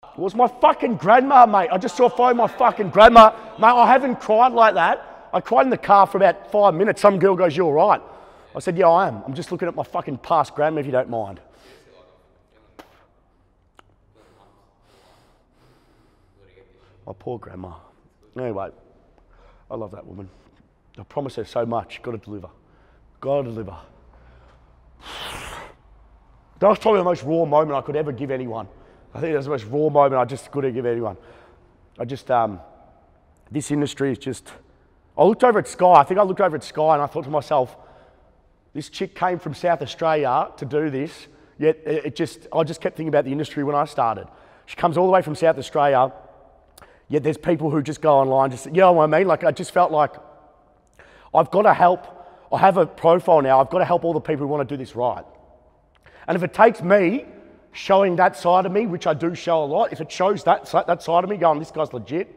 It was my fucking grandma, mate. I just saw a photo of my fucking grandma. Mate, I haven't cried like that. I cried in the car for about 5 minutes. Some girl goes, "You all right?" I said, "Yeah, I am. I'm just looking at my fucking past grandma, if you don't mind." My poor grandma. Anyway, I love that woman. I promise her so much. Got to deliver. Got to deliver. That was probably the most raw moment I could ever give anyone. I think that's the most raw moment I just could give anyone. I just, this industry is just, I looked over at Sky. I think I looked over at Sky and I thought to myself, this chick came from South Australia to do this, yet I just kept thinking about the industry when I started. She comes all the way from South Australia, yet there's people who just go online, just, you know what I mean? Like, I just felt like I've got to help. I have a profile now. I've got to help all the people who want to do this right. And if it takes me showing that side of me, which I do show a lot, if it shows that side of me going, this guy's legit.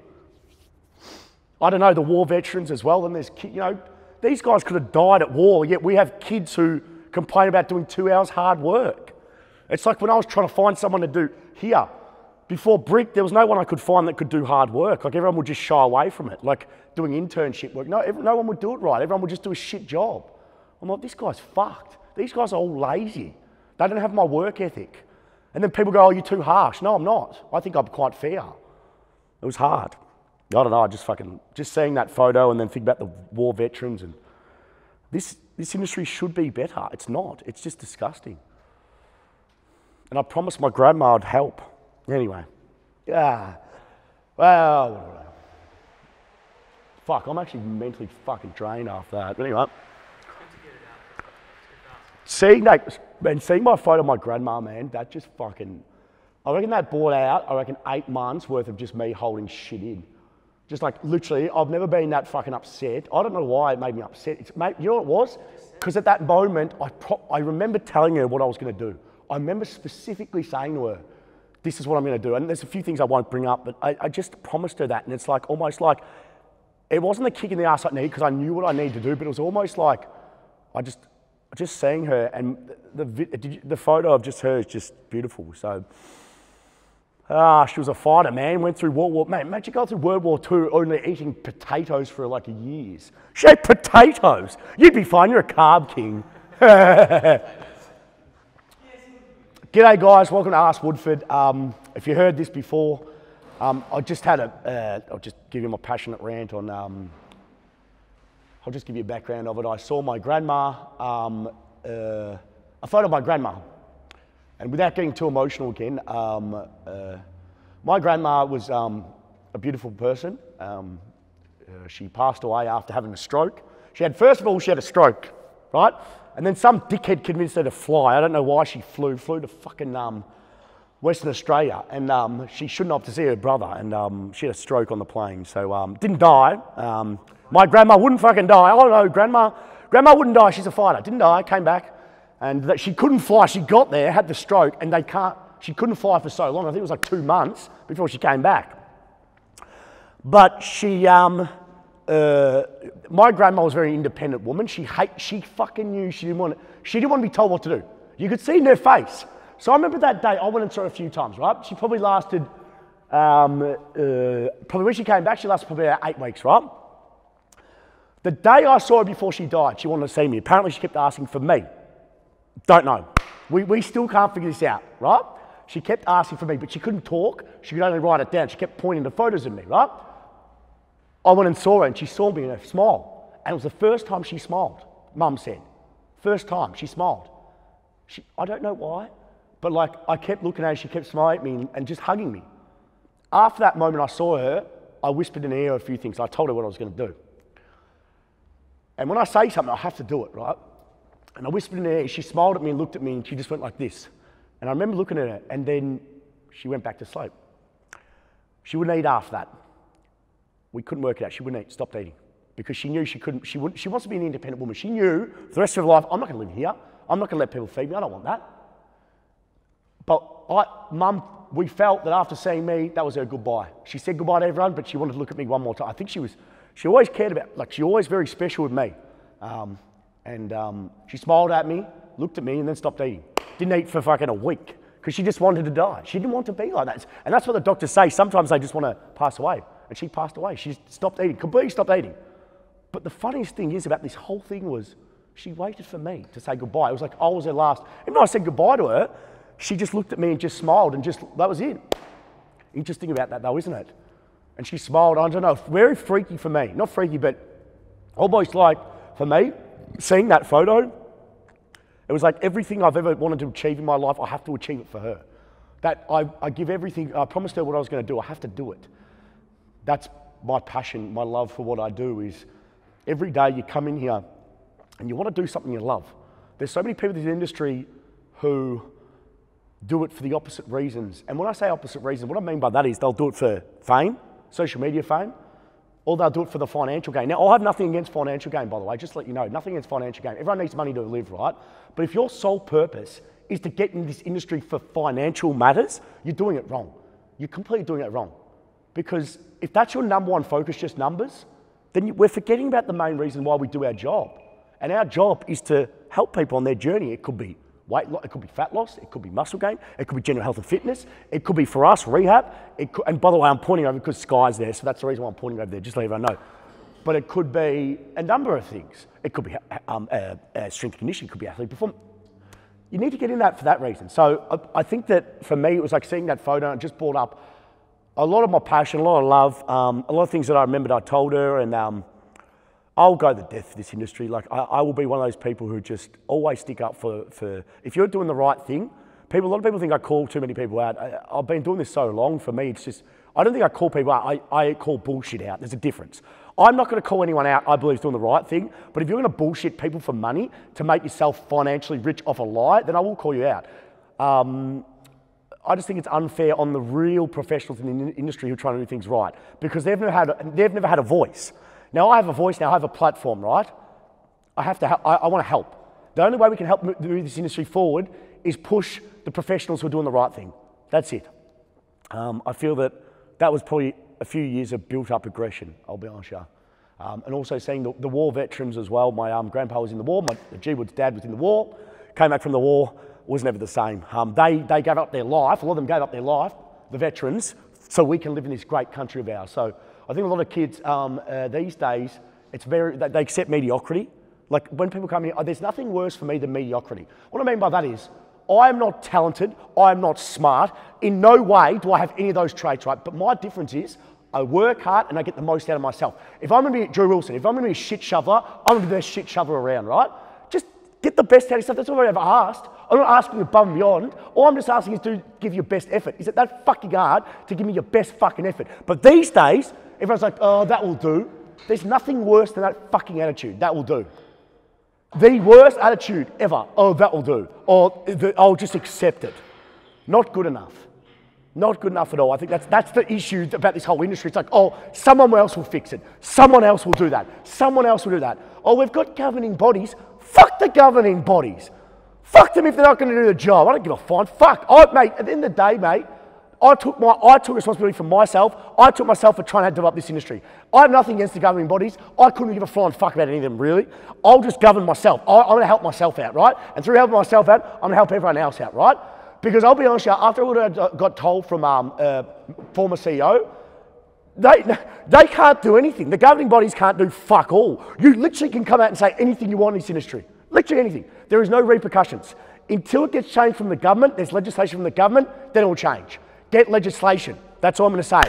I don't know, the war veterans as well, and there's, you know, these guys could have died at war, yet we have kids who complain about doing 2 hours hard work. It's like when I was trying to find someone to do here, before Brick, there was no one I could find that could do hard work. Like, everyone would just shy away from it. Like, doing internship work. No one would do it right. Everyone would just do a shit job. I'm like, this guy's fucked. These guys are all lazy. They don't have my work ethic. And then people go, "Oh, you're too harsh." No, I'm not. I think I'm quite fair. It was hard. I don't know, just seeing that photo and then think about the war veterans, and this industry should be better. It's not. It's just disgusting. And I promised my grandma I'd help. Anyway, yeah. Well, fuck, I'm actually mentally fucking drained after that. But anyway. Seeing my photo of my grandma, man, that just fucking, I reckon that brought out, 8 months worth of just me holding shit in. Just like, literally, I've never been that fucking upset. I don't know why it made me upset. You know what it was? Because at that moment, I remember telling her what I was going to do. I remember specifically saying to her, "This is what I'm going to do." And there's a few things I won't bring up, but I just promised her that. And it's like, almost like, it wasn't the kick in the ass I needed because I knew what I needed to do, but it was almost like, just seeing her, and the photo of just her is just beautiful. So, she was a fighter, man. Went through World War, mate, imagine going through World War II only eating potatoes for like years. She ate potatoes. You'd be fine, you're a carb king. G'day guys, welcome to Ask Woodford. If you heard this before, I just had I'll just give you my passionate rant on, I'll just give you a background of it. I saw my grandma, a photo of my grandma. And without getting too emotional again, my grandma was a beautiful person. She passed away after having a stroke. First of all, she had a stroke, right? And then some dickhead convinced her to fly. I don't know why she flew to fucking Western Australia. And she shouldn't have to see her brother. And she had a stroke on the plane. So didn't die. My grandma wouldn't fucking die. Oh no, grandma wouldn't die. She's a fighter. Didn't die, came back. And she couldn't fly. She got there, had the stroke, and she couldn't fly for so long. I think it was like 2 months before she came back. But my grandma was a very independent woman. She fucking knew she didn't want to be told what to do. You could see in her face. So I remember that day, I went and saw her a few times, right? She probably lasted, probably when she came back, she lasted probably about 8 weeks, right? The day I saw her before she died, she wanted to see me. Apparently she kept asking for me. Don't know. We still can't figure this out, right? She kept asking for me, but she couldn't talk. She could only write it down. She kept pointing to photos of me, right? I went and saw her, and she saw me and smiled. And it was the first time she smiled, Mum said. First time she smiled. I don't know why, but like, I kept looking at her, she kept smiling at me and just hugging me. After that moment I saw her, I whispered in her ear a few things. I told her what I was going to do. And when I say something, I have to do it, right? And I whispered in her ear, she smiled at me and looked at me, and she just went like this. And I remember looking at her, and then she went back to sleep. She wouldn't eat after that. We couldn't work it out. She wouldn't eat, stopped eating. Because she knew she couldn't, she wants to be an independent woman. She knew for the rest of her life, I'm not going to live here. I'm not going to let people feed me. I don't want that. But Mum, we felt that after seeing me, that was her goodbye. She said goodbye to everyone, but she wanted to look at me one more time. I think she always cared about, like, she always very special with me. She smiled at me, looked at me, and then stopped eating. Didn't eat for fucking a week. because she just wanted to die. She didn't want to be like that. And that's what the doctors say. Sometimes they just want to pass away. And she passed away. She stopped eating, completely stopped eating. But the funniest thing is about this whole thing was she waited for me to say goodbye. It was like I was her last. Even though I said goodbye to her, she just looked at me and just smiled and just, that was it. Interesting about that though, isn't it? And she smiled, I don't know, very freaky for me. Not freaky, but almost like, for me, seeing that photo, it was like everything I've ever wanted to achieve in my life, I have to achieve it for her. That I give everything, I promised her what I was going to do, I have to do it. That's my passion, my love for what I do is every day you come in here and you want to do something you love. There's so many people in this industry who do it for the opposite reasons. And when I say opposite reasons, what I mean by that is they'll do it for fame, social media fame, or they'll do it for the financial gain. Now, I have nothing against financial gain, by the way, just to let you know, nothing against financial gain. Everyone needs money to live, right? But if your sole purpose is to get in this industry for financial matters, you're doing it wrong. You're completely doing it wrong. Because if that's your number one focus, just numbers, then we're forgetting about the main reason why we do our job. And our job is to help people on their journey. It could be weight loss, it could be fat loss, it could be muscle gain, it could be general health and fitness, it could be for us, rehab, and by the way, I'm pointing over because Sky's there, so that's the reason why I'm pointing over there, just to let everyone know. But it could be a number of things. It could be strength and conditioning, it could be athlete performance. You need to get in that for that reason. So I think that for me, it was like seeing that photo and it just brought up a lot of my passion, a lot of love, a lot of things that I remembered I told her, and I'll go to death for this industry. Like I will be one of those people who just always stick up for if you're doing the right thing. A lot of people think I call too many people out. I've been doing this so long. For me, it's just, I don't think I call people out. I call bullshit out. There's a difference. I'm not going to call anyone out I believe doing the right thing, but if you're going to bullshit people for money to make yourself financially rich off a lie, then I will call you out. I just think it's unfair on the real professionals in the industry who are trying to do things right, because they've never had a voice. Now I have a voice now, I have a platform, right? I want to help. The only way we can help move this industry forward is push the professionals who are doing the right thing. That's it. I feel that was probably a few years of built up aggression, I'll be honest with you. And also seeing the war veterans as well. My grandpa was in the war, my G Wood's dad was in the war, came back from the war, was never the same. They gave up their life, a lot of them gave up their life, the veterans, so we can live in this great country of ours. So I think a lot of kids these days, they accept mediocrity. Like when people come here, there's nothing worse for me than mediocrity. What I mean by that is, I am not talented, I am not smart. In no way do I have any of those traits, right? But my difference is, I work hard and I get the most out of myself. If I'm going to be Drew Wilson, if I'm going to be a shit shoveler, I'm going to be the best shit shoveler around, right? Just get the best out of yourself. That's all I've ever asked. I'm not asking above and beyond. All I'm just asking is to give your best effort. Is it that fucking hard to give me your best fucking effort? But these days, everyone's like, oh, that will do. There's nothing worse than that fucking attitude. That will do. The worst attitude ever. Oh, that will do. Or I'll just accept it. Not good enough. Not good enough at all. I think that's the issue about this whole industry. It's like, oh, someone else will fix it. Someone else will do that. Someone else will do that. Oh, we've got governing bodies. Fuck the governing bodies. Fuck them if they're not going to do the job. I don't give a fine. Fuck. Mate, at the end of the day, mate, I took responsibility for myself. I took myself for trying to develop this industry. I have nothing against the governing bodies. I couldn't give a flying fuck about any of them, really. I'll just govern myself. I'm going to help myself out, right? And through helping myself out, I'm going to help everyone else out, right? Because I'll be honest with you, after what I got told from former CEO, they can't do anything. The governing bodies can't do fuck all. You literally can come out and say anything you want in this industry. Literally anything. There is no repercussions. Until it gets changed from the government, there's legislation from the government, then it will change. Get legislation. That's all I'm going to say.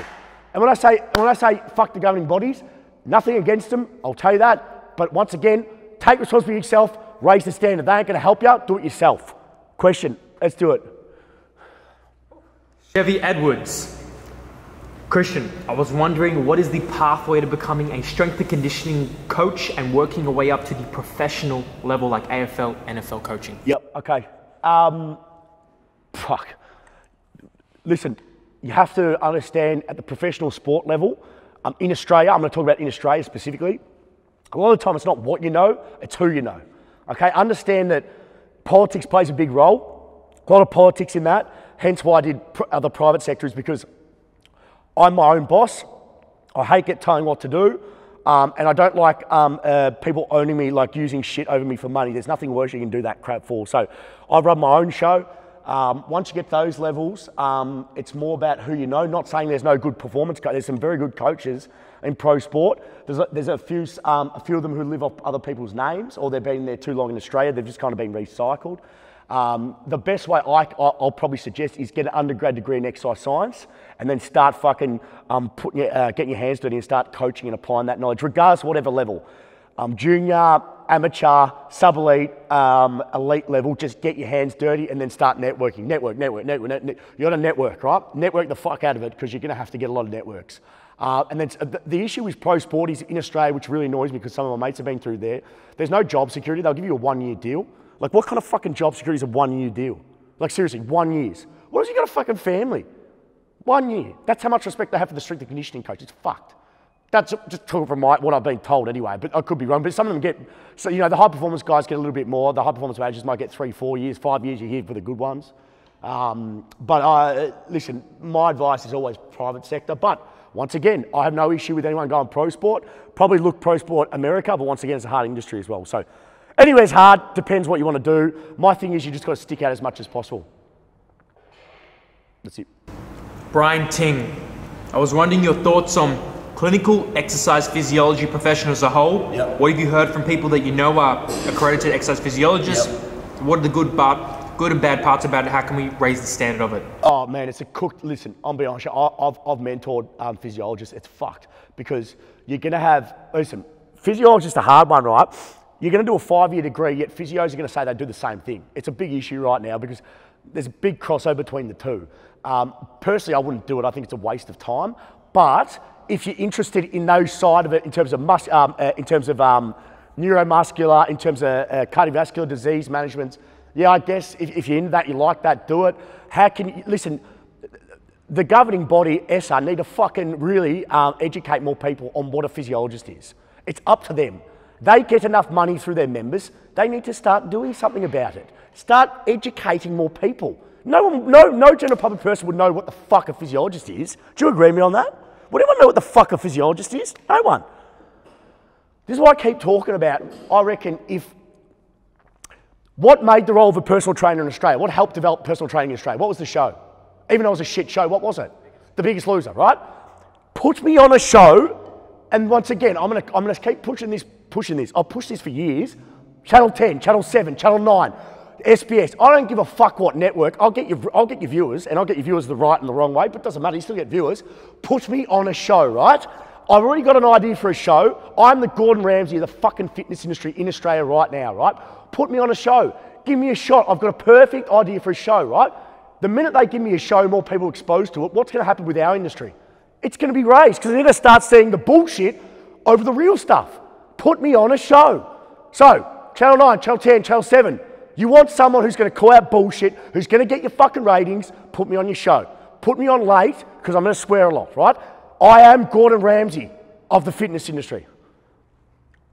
And when I say fuck the governing bodies, nothing against them, I'll tell you that. But once again, take responsibility for yourself, raise the standard. They ain't going to help you, do it yourself. Question, let's do it. Chevy Edwards. Christian, I was wondering, what is the pathway to becoming a strength and conditioning coach and working your way up to the professional level like AFL, NFL coaching? Yep, okay. Listen, you have to understand at the professional sport level, in Australia, I'm going to talk about in Australia specifically, a lot of the time it's not what you know, it's who you know. Okay, understand that politics plays a big role, a lot of politics in that, hence why I did the private sector is because I'm my own boss, I hate telling what to do, and I don't like people owning me, like using shit over me for money. There's nothing worse you can do that crap for. So I run my own show. Once you get those levels, it's more about who you know. Not saying there's no good performance coach. There's some very good coaches in pro sport. There's a few of them who live off other people's names, or they've been there too long in Australia. They've just kind of been recycled. The best way I'll probably suggest is get an undergrad degree in exercise science, and then start fucking getting your hands dirty and start coaching and applying that knowledge, regardless of whatever level. Junior, amateur, sub-elite, elite level, just get your hands dirty and then start networking. Network. You got to network, right? Network the fuck out of it, because you're going to have to get a lot of networks. And then the issue with pro sport is in Australia, which really annoys me because some of my mates have been through there, there's no job security. They'll give you a 1-year deal. Like, what kind of fucking job security is a 1-year deal? Like, seriously, 1 year. What if you got a fucking family? 1 year. That's how much respect they have for the strength and conditioning coach. It's fucked. That's just talking from what I've been told anyway, but I could be wrong. But some of them get, so you know, the high performance guys get a little bit more. The high performance managers might get 3, 4 years, 5 years. You're here for the good ones. Listen, my advice is always private sector. But once again, I have no issue with anyone going pro sport. Probably look pro sport America, but once again, it's a hard industry as well. So anywhere's hard, depends what you want to do. My thing is you just got to stick out as much as possible. That's it. Brian Ting, I was wondering your thoughts on clinical exercise physiology profession as a whole. Yep. What have you heard from people that you know are accredited exercise physiologists? Yep. What are the good and bad parts about it? How can we raise the standard of it? Oh man, it's a cooked, listen, I'll be honest, I've mentored physiologists. It's fucked, because you're going to have, listen, physiologist is a hard one, right? You're going to do a 5-year degree, yet physios are going to say they do the same thing. It's a big issue right now because there's a big crossover between the two. Personally, I wouldn't do it. I think it's a waste of time. But if you're interested in those side of it, in terms of neuromuscular, in terms of cardiovascular disease management, yeah, I guess if you're into that, you like that, do it. How can you, listen, the governing body, ESSA, need to fucking really educate more people on what a physiologist is. It's up to them. They get enough money through their members. They need to start doing something about it. Start educating more people. No general public person would know what the fuck a physiologist is. Do you agree with me on that? Would anyone know what the fuck a physiologist is? No one. This is what I keep talking about. I reckon what made the role of a personal trainer in Australia? What helped develop personal training in Australia? What was the show? Even though it was a shit show, what was it? The Biggest Loser, right? Put me on a show, and once again, I'm gonna keep pushing this. I'll push this for years. Channel 10, Channel 7, Channel 9, SBS. I don't give a fuck what network. I'll get your viewers, and I'll get your viewers the right and the wrong way, but it doesn't matter. You still get viewers. Put me on a show, right? I've already got an idea for a show. I'm the Gordon Ramsay of the fucking fitness industry in Australia right now, right? Put me on a show. Give me a shot. I've got a perfect idea for a show, right? The minute they give me a show, more people exposed to it, what's going to happen with our industry? It's going to be raised, because they're going to start seeing the bullshit over the real stuff. Put me on a show. So, Channel 9, Channel 10, Channel 7, you want someone who's going to call out bullshit, who's going to get your fucking ratings, put me on your show. Put me on late, because I'm going to swear a lot, right? I am Gordon Ramsay of the fitness industry.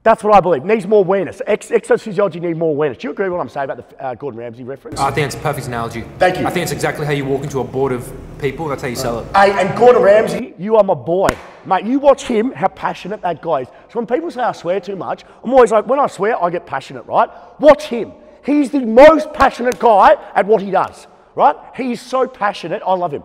That's what I believe. Needs more awareness. Exercise physiology needs more awareness. Do you agree with what I'm saying about the Gordon Ramsay reference? I think it's a perfect analogy. Thank you. I think it's exactly how you walk into a board of people. That's how you sell it. Hey, and Gordon Ramsay, you are my boy. Mate, you watch him, how passionate that guy is. So when people say I swear too much, I'm always like, when I swear, I get passionate, right? Watch him. He's the most passionate guy at what he does, right? He is so passionate. I love him.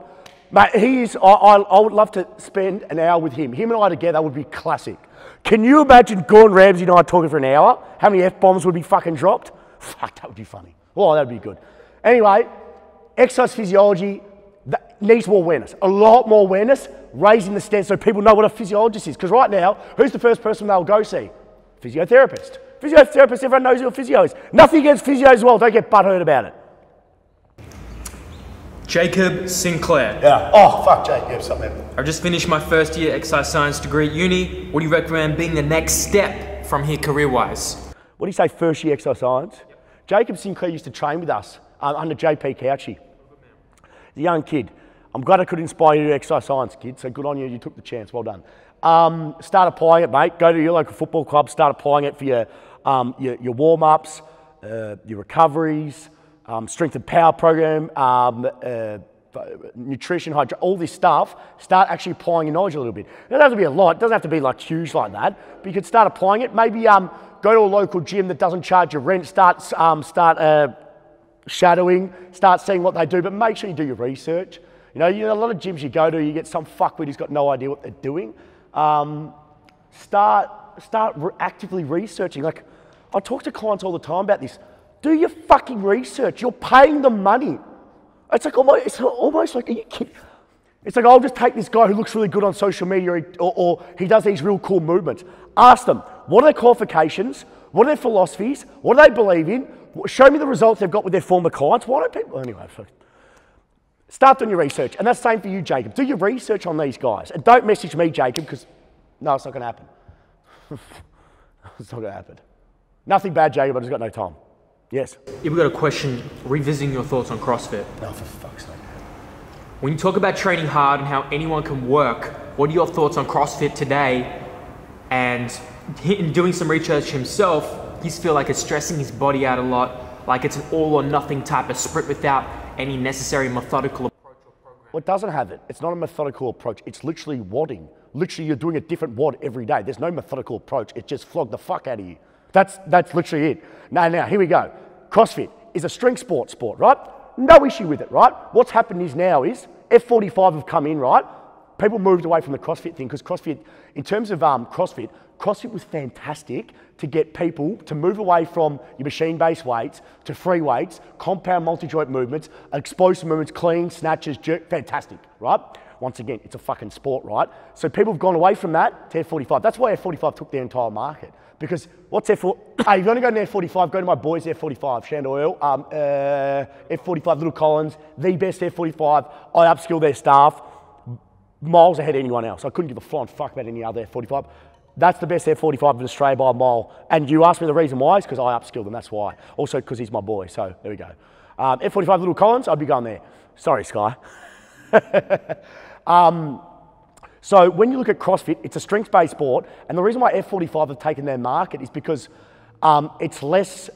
Mate, he is, I would love to spend an hour with him. Him and I together would be classic. Can you imagine Gordon Ramsay and I talking for an hour? How many F-bombs would be fucking dropped? Fuck, that would be funny. Oh, that would be good. Anyway, exercise physiology needs more awareness. A lot more awareness, raising the standard so people know what a physiologist is. Because right now, who's the first person they'll go see? Physiotherapist. Physiotherapist, everyone knows who a physio is. Nothing against physio as well. Don't get butthurt about it. Jacob Sinclair. Yeah. Oh, fuck, Jake. Yeah, something. I've just finished my first year exercise science degree at uni. What do you recommend being the next step from here career-wise? What do you say, first year exercise science? Yep. Jacob Sinclair used to train with us under JP Couchy. He's a young kid. I'm glad I could inspire you to exercise science, kid. So good on you. You took the chance. Well done. Start applying it, mate. Go to your local football club. Start applying it for your warm-ups, your recoveries, strength and power program, nutrition, all this stuff. Start actually applying your knowledge a little bit. It doesn't have to be a lot. It doesn't have to be like huge like that. But you could start applying it. Maybe go to a local gym that doesn't charge you rent. Start shadowing, start seeing what they do, but make sure you do your research. You know, a lot of gyms you go to, you get some fuckwit who's got no idea what they're doing. Start actively researching. Like, I talk to clients all the time about this. Do your fucking research. You're paying them money. It's like almost like, are you kidding? It's like, I'll just take this guy who looks really good on social media or he does these real cool movements. Ask them, what are their qualifications? What are their philosophies? What do they believe in? Show me the results they've got with their former clients. Why don't people, anyway, start doing your research. And that's the same for you, Jacob. Do your research on these guys. And don't message me, Jacob, because no, it's not going to happen. It's not going to happen. Nothing bad, Jacob, I just got no time. Yes? Yeah, we've got a question revisiting your thoughts on CrossFit. No, for fuck's sake. When you talk about training hard and how anyone can work, what are your thoughts on CrossFit today? And in doing some research himself, he's feel like it's stressing his body out a lot, like it's an all or nothing type of sprint without any necessary methodical approach or program. Well, it doesn't have it. It's not a methodical approach. It's literally wadding. Literally, you're doing a different wad every day. There's no methodical approach. It just flogged the fuck out of you. That's literally it. Now, here we go. CrossFit is a strength sport, right? No issue with it, right? What's happened is now is F45 have come in, right? People moved away from the CrossFit thing because CrossFit, in terms of CrossFit was fantastic to get people to move away from your machine-based weights to free weights, compound multi-joint movements, explosive movements, clean, snatches, jerk, fantastic, right? Once again, it's a fucking sport, right? So people have gone away from that to F45. That's why F45 took their entire market. Because what's F45? Hey, if you want to go to F45, go to my boys F45, Shandoyle, F45 Little Collins, the best F45. I upskill their staff miles ahead of anyone else. I couldn't give a flying fuck about any other F45. That's the best F45 in Australia by a mile. And you asked me the reason why, is because I upskilled them, that's why. Also because he's my boy, so there we go. F45 Little Collins, I'd be going there. Sorry, Sky. So when you look at CrossFit, it's a strength-based sport, and the reason why F45 have taken their market is because it's less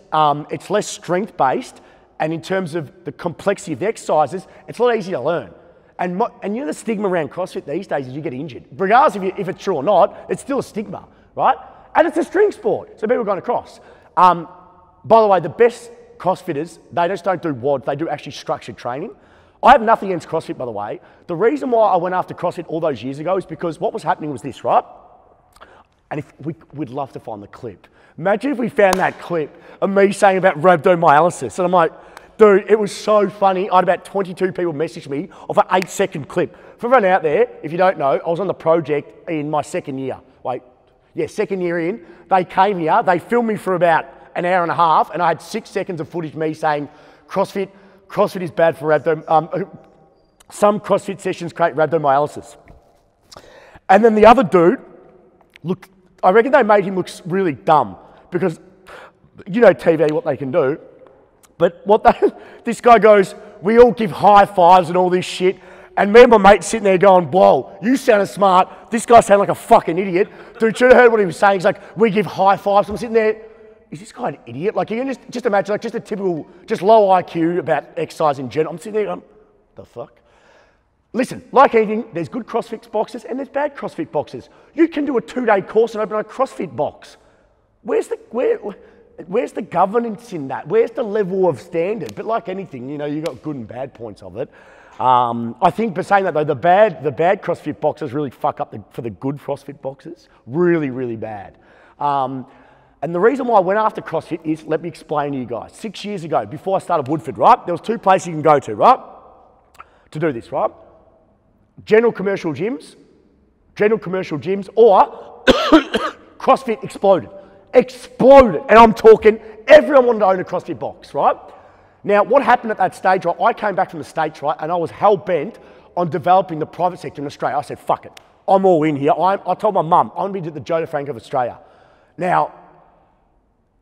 strength-based, and in terms of the complexity of the exercises, it's a lot easier to learn. And you know the stigma around CrossFit these days is you get injured. Regardless if it's true or not, it's still a stigma, right? And it's a strength sport, so people are going to cross. By the way, the best CrossFitters, they just don't do WOD, they do actually structured training. I have nothing against CrossFit, by the way. The reason why I went after CrossFit all those years ago is because what was happening was this, right? And if we'd love to find the clip. Imagine if we found that clip of me saying about rhabdomyolysis. And I'm like, dude, it was so funny. I had about 22 people message me off an 8-second clip. For everyone out there, if you don't know, I was on the project in my second year. Second year in. They came here, they filmed me for about an hour and a half, and I had 6 seconds of footage of me saying, CrossFit is bad for some CrossFit sessions create rhabdomyolysis. And then the other dude, look, I reckon they made him look really dumb because, you know, TV, what they can do. But this guy goes, we all give high fives and all this shit. And me and my mate sitting there going, whoa, you sounded smart. This guy sounded like a fucking idiot. Dude, should have heard what he was saying. He's like, we give high fives. I'm sitting there, is this guy an idiot? Like, you can just imagine, like, just a typical, just low IQ about exercise in general. I'm sitting there going, the fuck? Listen, like anything, there's good CrossFit boxes and there's bad CrossFit boxes. You can do a 2-day course and open a CrossFit box. Where's the governance in that? Where's the level of standard? But like anything, you know, you've got good and bad points of it. I think, but saying that though, the bad CrossFit boxes really fuck up for the good CrossFit boxes. Really, really bad. And the reason why I went after CrossFit is, let me explain to you guys. 6 years ago, before I started Woodford, right? There was 2 places you can go to, right? To do this, right? General commercial gyms, or CrossFit exploded. Exploded. And I'm talking, everyone wanted to own a CrossFit box, right? Now, what happened at that stage, right? I came back from the States, right? And I was hell-bent on developing the private sector in Australia. I said, fuck it. I'm all in here. I told my mum, I'm going to be the Joe DeFranco of Australia. Now,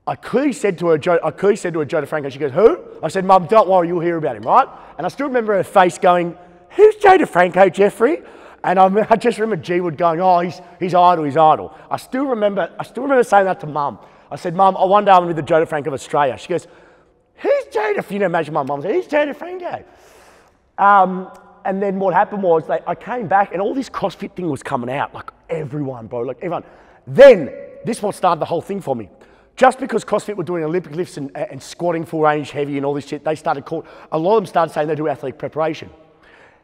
I clearly said to her, Joe DeFranco, she goes, who? I said, Mum, don't worry, you'll hear about him, right? And I still remember her face going, who's Joe DeFranco, Jeffrey? And I just remember G Wood going, oh, he's idle. I still remember saying that to Mum. I said, Mum, one day I'm going to be the Joe DeFranco of Australia. She goes, who's Joe DeFranco? You know, imagine my mum said, who's Joe DeFranco? And then what happened was I came back and all this CrossFit thing was coming out, like everyone, bro, like everyone. Then, this is what started the whole thing for me. Just because CrossFit were doing Olympic lifts and squatting full range heavy and all this shit, a lot of them started saying they do athletic preparation.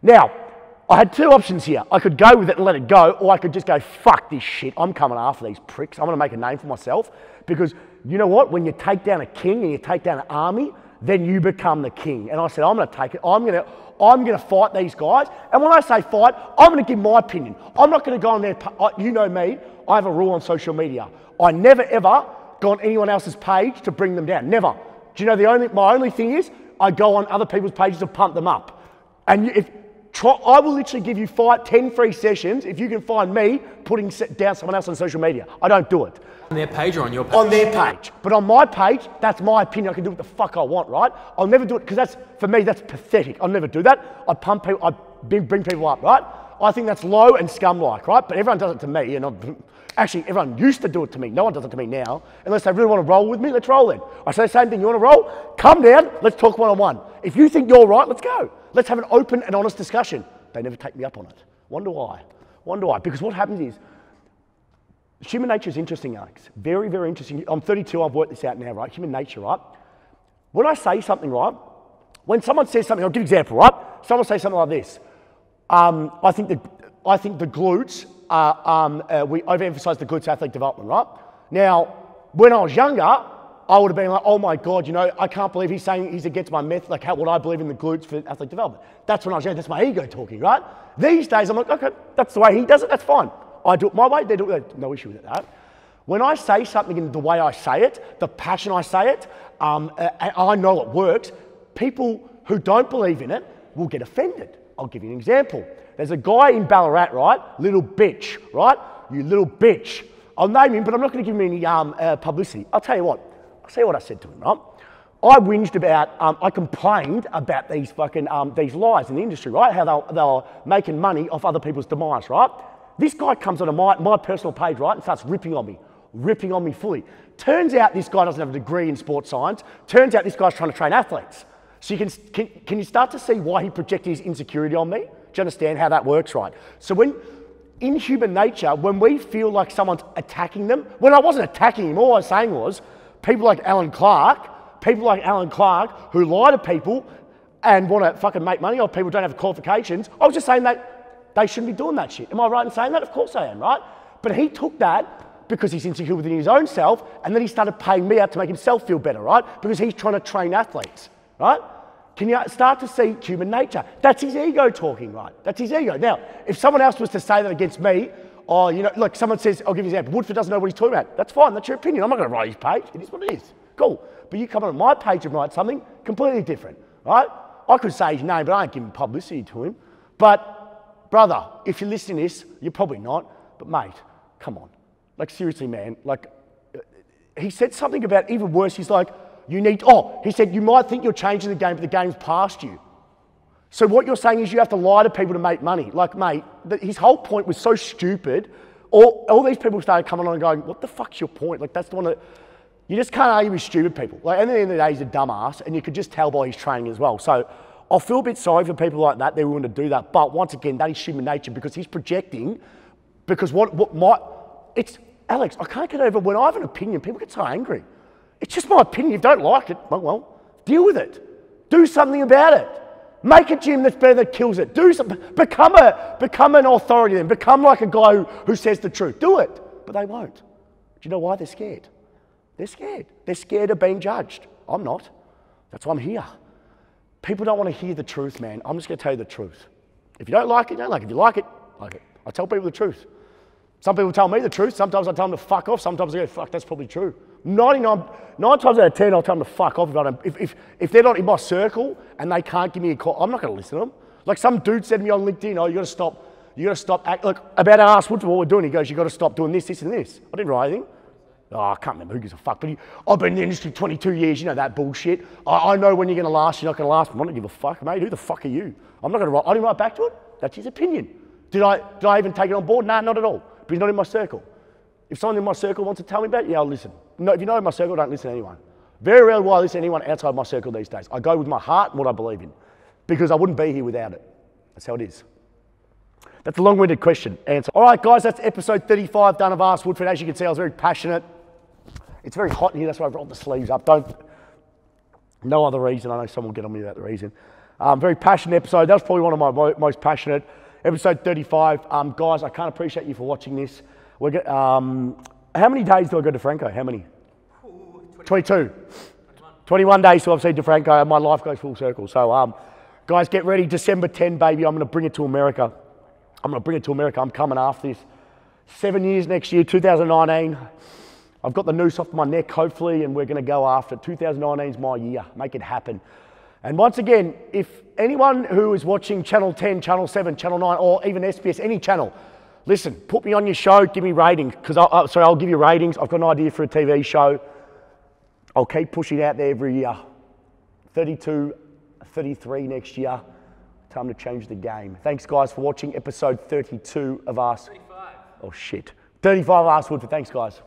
Now, I had two options here. I could go with it and let it go, or I could just go, fuck this shit. I'm coming after these pricks. I'm going to make a name for myself. Because you know what? When you take down a king and you take down an army, then you become the king. And I said, I'm going to take it. I'm going to fight these guys. And when I say fight, I'm going to give my opinion. I'm not going to go on there. You know me. I have a rule on social media. I never, ever go on anyone else's page to bring them down. Never. Do you know my only thing is I go on other people's pages to pump them up. And I will literally give you 10 free sessions if you can find me putting down someone else on social media. I don't do it. On their page or on your page? On their page. But on my page, that's my opinion. I can do what the fuck I want, right? I'll never do it because for me, that's pathetic. I'll never do that. I pump people, I bring people up, right? I think that's low and scum-like, right? But everyone does it to me. Actually, everyone used to do it to me. No one does it to me now. Unless they really want to roll with me, let's roll then. I say the same thing. You want to roll? Come down. Let's talk one-on-one. If you think you're right, let's go. Let's have an open and honest discussion. They never take me up on it. Wonder why? Because what happens is, human nature is interesting, Alex. Very, very interesting. I'm 32. I've worked this out now, right? Human nature, right? When I say something, right? When someone says something, I'll give you an example, right? Someone says something like this. I think the glutes we overemphasize the glutes athletic development, right? Now, when I was younger, I would have been like, oh my God, I can't believe he's saying he's against my method, like what I believe in the glutes for athletic development. That's when I was young, that's my ego talking, right? These days, I'm like, okay, that's the way he does it, that's fine. I do it my way, they do it, no issue with that. When I say something in the way I say it, the passion I say it, I know it works, people who don't believe in it will get offended. I'll give you an example. There's a guy in Ballarat, right? Little bitch, right? You little bitch. I'll name him, but I'm not going to give him any publicity. I'll tell you what I said to him, right? I whinged about, I complained about these fucking, these lies in the industry, right? How they were making money off other people's demise, right? This guy comes onto my personal page, right, and starts ripping on me fully. Turns out this guy doesn't have a degree in sports science. Turns out this guy's trying to train athletes. So can you start to see why he projected his insecurity on me? Do you understand how that works, right? So in human nature, when we feel like someone's attacking them, when I wasn't attacking him, all I was saying was, people like Alan Clark who lie to people and want to fucking make money off people who don't have qualifications, I was just saying that they shouldn't be doing that shit. Am I right in saying that? Of course I am, right? But he took that because he's insecure within his own self, and then he started paying me out to make himself feel better, right? Because he's trying to train athletes, right? Can you start to see human nature? That's his ego talking, right? That's his ego. Now, if someone else was to say that against me, like someone says, I'll give you an example, Woodford doesn't know what he's talking about. That's fine, that's your opinion. I'm not going to write his page. It is what it is. Cool. But you come on my page and write something completely different, right? I could say his name, but I ain't giving publicity to him. But, brother, if you're listening to this, you're probably not, but mate, come on. Like, seriously, man, like, he said something about, even worse, he's like, he said, you might think you're changing the game, but the game's past you. So what you're saying is you have to lie to people to make money. Like, mate, his whole point was so stupid. All these people started coming on and going, what the fuck's your point? Like, that's the one that, you just can't argue with stupid people. Like, at the end of the day, he's a dumbass, and you could just tell by his training as well. So I feel a bit sorry for people like that. They're willing to do that. But once again, that is human nature because he's projecting, because Alex, I can't get over, when I have an opinion, people get so angry. It's just my opinion. If you don't like it, well, deal with it. Do something about it. Make a gym that's better that kills it. Do something. Become an authority then. Become like a guy who says the truth. Do it. But they won't. Do you know why? They're scared. They're scared. They're scared of being judged. I'm not. That's why I'm here. People don't want to hear the truth, man. I'm just going to tell you the truth. If you don't like it, you don't like it. If you like it, like it. I tell people the truth. Some people tell me the truth. Sometimes I tell them to fuck off. Sometimes I go, fuck, that's probably true. 9 times out of 10, I'll tell them to fuck off. If they're not in my circle and they can't give me a call, I'm not going to listen to them. Like some dude said to me on LinkedIn, you got to stop look, about our ass Woodford, what we're doing. He goes, you got to stop doing this, this and this. I didn't write anything. Oh, I can't remember, who gives a fuck. But I've been in the industry 22 years, you know that bullshit. I know when you're going to last, you're not going to last. I'm not going to give a fuck, mate. Who the fuck are you? I'm not going to write, I didn't write back to it. That's his opinion. Did I even take it on board? Nah, not at all. But he's not in my circle. If someone in my circle wants to tell me about it, yeah, I'll listen. No, if you're not in my circle, don't listen to anyone. Very rarely will I listen to anyone outside my circle these days. I go with my heart and what I believe in. Because I wouldn't be here without it. That's how it is. That's a long-winded question. Answer. All right, guys, that's episode 35 done of Ask Woodford. As you can see, I was very passionate. It's very hot in here, that's why I've rolled the sleeves up. No other reason. I know someone will get on me about the reason. Very passionate episode. That was probably one of my most passionate. Episode 35. Guys, I can't appreciate you for watching this. How many days do I go to Franco? How many? 22. 21 days till I've seen DeFranco and my life goes full circle. So, guys, get ready. December 10, baby. I'm going to bring it to America. I'm coming after this. 7 years next year, 2019. I've got the noose off my neck, hopefully, and we're going to go after it. 2019 is my year. Make it happen. And once again, if anyone who is watching Channel 10, Channel 7, Channel 9, or even SBS, any channel, listen, put me on your show, give me ratings, because I'll give you ratings. I've got an idea for a TV show. I'll keep pushing out there every year. 32, 33 next year. Time to change the game. Thanks, guys, for watching episode 32 of Ask. 35. Oh, shit. 35 of Ask Woodford. Thanks, guys.